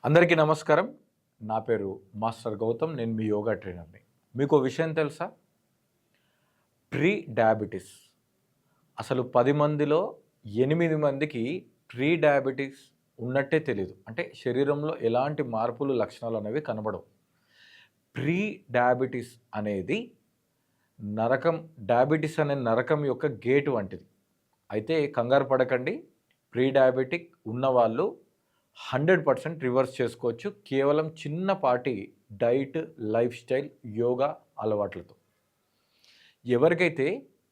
అందరికీ నమస్కారం. నా పేరు మాస్టర్ గౌతమ్. నేను మీ యోగా ట్రైనర్‌ని. మీకో విషయం తెలుసా? ప్రీ డయాబెటిస్ అసలు 10 మందిలో 8 మందికి ప్రీ డయాబెటిస్ ఉన్నట్టే తెలీదు. అంటే శరీరంలో ఎలాంటి మార్పులు, లక్షణాలు అనేవి కనబడవు. ప్రీ డయాబెటిస్ అనేది డయాబెటిస్ అనే నరకం యొక్క గేట్ వంటిది. అయితే కంగారు పడకండి. ప్రీ డయాబెటిక్ ఉన్నవాళ్ళు 100% రివర్స్ చేసుకోవచ్చు. కేవలం చిన్నపాటి డైట్, లైఫ్ స్టైల్, యోగా అలవాట్లతో. ఎవరికైతే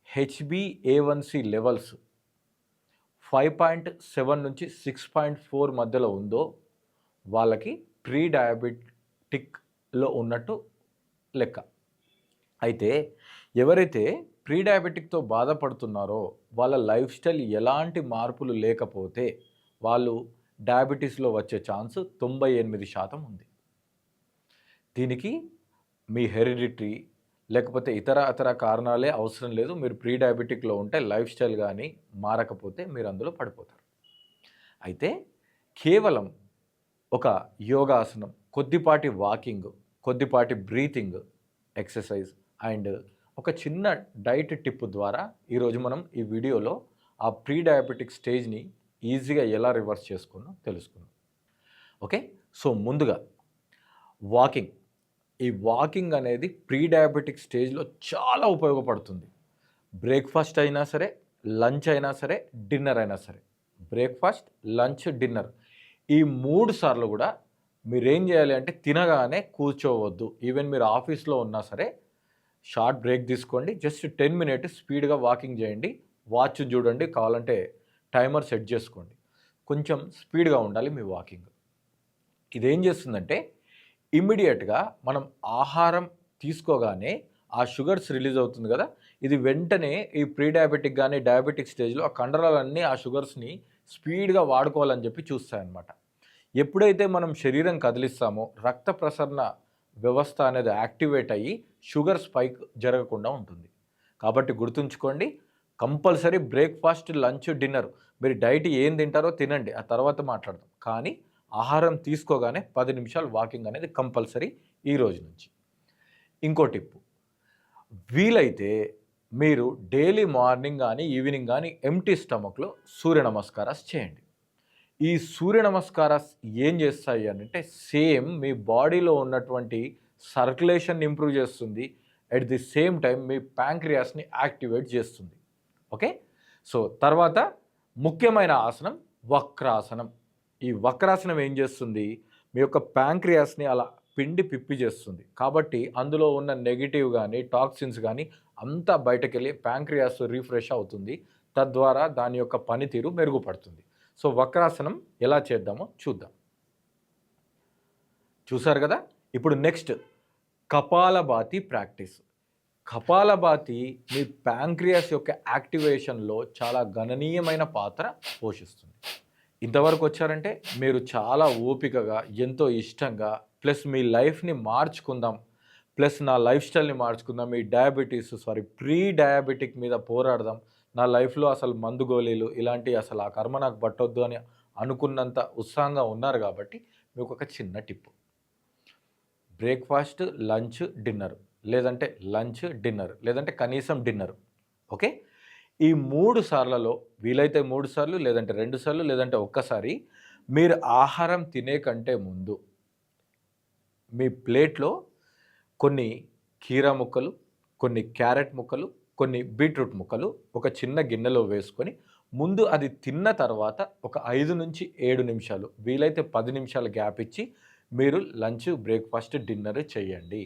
హెచ్‌బీఏవన్‌సీ లెవెల్స్ 5.7 నుంచి 6.4 మధ్యలో ఉందో వాళ్ళకి ప్రీ డయాబెటిక్‌లో ఉన్నట్టు లెక్క. అయితే ఎవరైతే ప్రీ డయాబెటిక్‌తో బాధపడుతున్నారో వాళ్ళ లైఫ్ స్టైల్ ఎలాంటి మార్పులు లేకపోతే వాళ్ళు డయాబెటిస్‌లో వచ్చే ఛాన్స్ 98% ఉంది. దీనికి మీ హెరిడిటరీ లేకపోతే ఇతర కారణాలే అవసరం లేదు. మీరు ప్రీ డయాబెటిక్‌లో ఉంటే లైఫ్ స్టైల్ గానీ మారకపోతే మీరు అందులో పడిపోతారు. అయితే కేవలం ఒక యోగాసనం, కొద్దిపాటి వాకింగ్, కొద్దిపాటి బ్రీతింగ్ ఎక్సర్సైజ్ అండ్ ఒక చిన్న డైట్ టిప్ ద్వారా ఈరోజు మనం ఈ వీడియోలో ఆ ప్రీ డయాబెటిక్ స్టేజ్ని ఈజీగా ఎలా రివర్స్ చేసుకోవాలో తెలుసుకుందాం. ఓకే, సో ముందుగా వాకింగ్. ఈ వాకింగ్ అనేది ప్రీ డయాబెటిక్ స్టేజ్లో చాలా ఉపయోగపడుతుంది. బ్రేక్ఫాస్ట్ అయినా సరే, లంచ్ అయినా సరే, డిన్నర్ అయినా సరే. బ్రేక్ఫాస్ట్, లంచ్, డిన్నర్ ఈ 3 సార్లు కూడా మీరేం చేయాలి అంటే తినగానే కూర్చోవద్దు. ఈవెన్ మీరు ఆఫీస్లో ఉన్నా సరే షార్ట్ బ్రేక్ తీసుకోండి. జస్ట్ 10 మినిట్స్ స్పీడ్గా వాకింగ్ చేయండి. వాచ్ చూడండి, కావాలంటే టైమర్ సెట్ చేసుకోండి. కొంచెం స్పీడ్గా ఉండాలి మీ వాకింగ్. ఇదేం చేస్తుందంటే ఇమ్మీడియట్గా మనం ఆహారం తీసుకోగానే ఆ షుగర్స్ రిలీజ్ అవుతుంది కదా, ఇది వెంటనే ఈ ప్రీ డయాబెటిక్ కానీ డయాబెటిక్ స్టేజ్లో ఆ కండరాలన్నీ ఆ షుగర్స్ని స్పీడ్గా వాడుకోవాలని చెప్పి చూస్తాయన్నమాట. ఎప్పుడైతే మనం శరీరం కదిలిస్తామో రక్త ప్రసరణ వ్యవస్థ అనేది యాక్టివేట్ అయ్యి షుగర్ స్పైక్ జరగకుండా ఉంటుంది. కాబట్టి గుర్తుంచుకోండి, కంపల్సరీ బ్రేక్ఫాస్ట్, లంచ్, డిన్నర్ మీరు డైట్ ఏం తింటారో తినండి, ఆ తర్వాత మాట్లాడదాం. కానీ ఆహారం తీసుకోగానే 10 నిమిషాలు వాకింగ్ అనేది కంపల్సరీ ఈ రోజు నుంచి. ఇంకో టిప్పు, వీలైతే మీరు డైలీ మార్నింగ్ కానీ ఈవినింగ్ కానీ ఎంప్టీ స్టమక్లో సూర్య నమస్కారాలు చేయండి. ఈ సూర్య నమస్కారాలు ఏం చేస్తాయి అంటే సేమ్ మీ బాడీలో ఉన్నటువంటి సర్క్యులేషన్ ఇంప్రూవ్ చేస్తుంది. అట్ ది సేమ్ టైం మీ ప్యాంక్రియాస్ని యాక్టివేట్ చేస్తుంది. ఓకే, సో తర్వాత ముఖ్యమైన ఆసనం వక్రాసనం. ఈ వక్రాసనం ఏం చేస్తుంది, మీ యొక్క ప్యాంక్రియాస్ని అలా పిండి పిప్పి చేస్తుంది. కాబట్టి అందులో ఉన్న నెగిటివ్ కానీ టాక్సిన్స్ కానీ అంతా బయటకెళ్ళి ప్యాంక్రియాస్ రీఫ్రెష్ అవుతుంది. తద్వారా దాని యొక్క పనితీరు మెరుగుపడుతుంది. సో వక్రాసనం ఎలా చేద్దామో చూద్దాం. చూసారు కదా, ఇప్పుడు నెక్స్ట్ కపాలభాతి ప్రాక్టీస్. కపాలభాతి మీ ప్యాంక్రియాస్ యొక్క యాక్టివేషన్లో చాలా గణనీయమైన పాత్ర పోషిస్తుంది. ఇంతవరకు వచ్చారంటే మీరు చాలా ఓపికగా, ఎంతో ఇష్టంగా, ప్లస్ మీ లైఫ్ని మార్చుకుందాం, ప్లస్ నా లైఫ్ స్టైల్ని మార్చుకుందాం, ఈ ప్రీ డయాబెటిక్ మీద పోరాడదాం, నా లైఫ్లో అసలు మందు గోళీలు ఇలాంటి అసలు ఆ కర్మ నాకు పట్టొద్దు అని అనుకున్నంత ఉత్సాహంగా ఉన్నారు. కాబట్టి మీకు ఒక చిన్న టిప్పు, బ్రేక్ఫాస్ట్, లంచ్, డిన్నర్ లేదంటే లంచ్, డిన్నర్ లేదంటే కనీసం డిన్నర్. ఓకే, ఈ 3 సార్లలో వీలైతే 3 సార్లు లేదంటే 2 సార్లు లేదంటే ఒక్కసారి మీరు ఆహారం తినే కంటే ముందు మీ ప్లేట్లో కొన్ని కీరా ముక్కలు, కొన్ని క్యారెట్ ముక్కలు, కొన్ని బీట్రూట్ ముక్కలు ఒక చిన్న గిన్నెలో వేసుకొని ముందు అది తిన్న తర్వాత ఒక 5 నుంచి 7 నిమిషాలు వీలైతే 10 నిమిషాలు గ్యాప్ ఇచ్చి మీరు లంచ్, బ్రేక్ఫాస్ట్, డిన్నర్ చేయండి.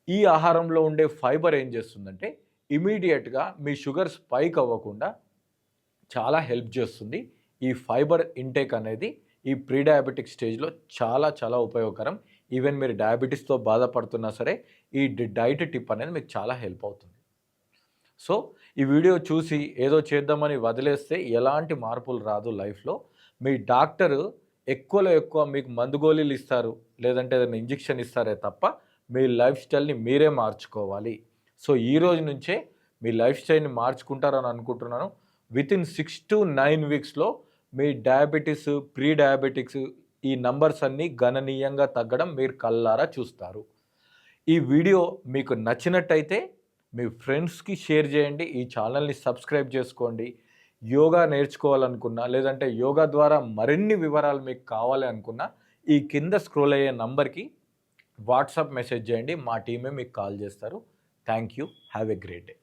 ఈ ఆహారంలో ఉండే ఫైబర్ ఏం చేస్తుందంటే ఇమీడియట్గా మీ షుగర్ స్పైక్ అవ్వకుండా చాలా హెల్ప్ చేస్తుంది. ఈ ఫైబర్ ఇంటేక్ అనేది ఈ ప్రీ డయాబెటిక్ స్టేజ్లో చాలా చాలా ఉపయోగకరం. ఈవెన్ మీరు డయాబెటీస్తో బాధపడుతున్నా సరే ఈ డైట్ టిప్ అనేది మీకు చాలా హెల్ప్ అవుతుంది. సో ఈ వీడియో చూసి ఏదో చేద్దామని వదిలేస్తే ఎలాంటి మార్పులు రాదు లైఫ్లో. మీ డాక్టరు ఎక్కువలో ఎక్కువ మీకు మందు గోళీలు ఇస్తారు, లేదంటే ఏదైనా ఇంజెక్షన్ ఇస్తారే తప్ప మీ లైఫ్ స్టైల్ని మీరే మార్చుకోవాలి. సో ఈ రోజు నుంచే మీ లైఫ్ స్టైల్ని మార్చుకుంటారని అనుకుంటున్నాను. వితిన్ 6 to 9 వీక్స్లో మీ డయాబెటీస్, ప్రీ డయాబెటిక్స్ ఈ నంబర్స్ అన్నీ గణనీయంగా తగ్గడం మీరు కళ్ళారా చూస్తారు. ఈ వీడియో మీకు నచ్చినట్టయితే మీ ఫ్రెండ్స్కి షేర్ చేయండి. ఈ ఛానల్ని సబ్స్క్రైబ్ చేసుకోండి. యోగా నేర్చుకోవాలనుకున్నా, లేదంటే యోగా ద్వారా మరిన్ని వివరాలు మీకు కావాలి అనుకున్నా, ఈ కింద స్క్రోల్ అయ్యే నంబర్కి వాట్సాప్ మెసేజ్ చేయండి. మా టీమే మీకు కాల్ చేస్తారు. Thank you. Have a great day.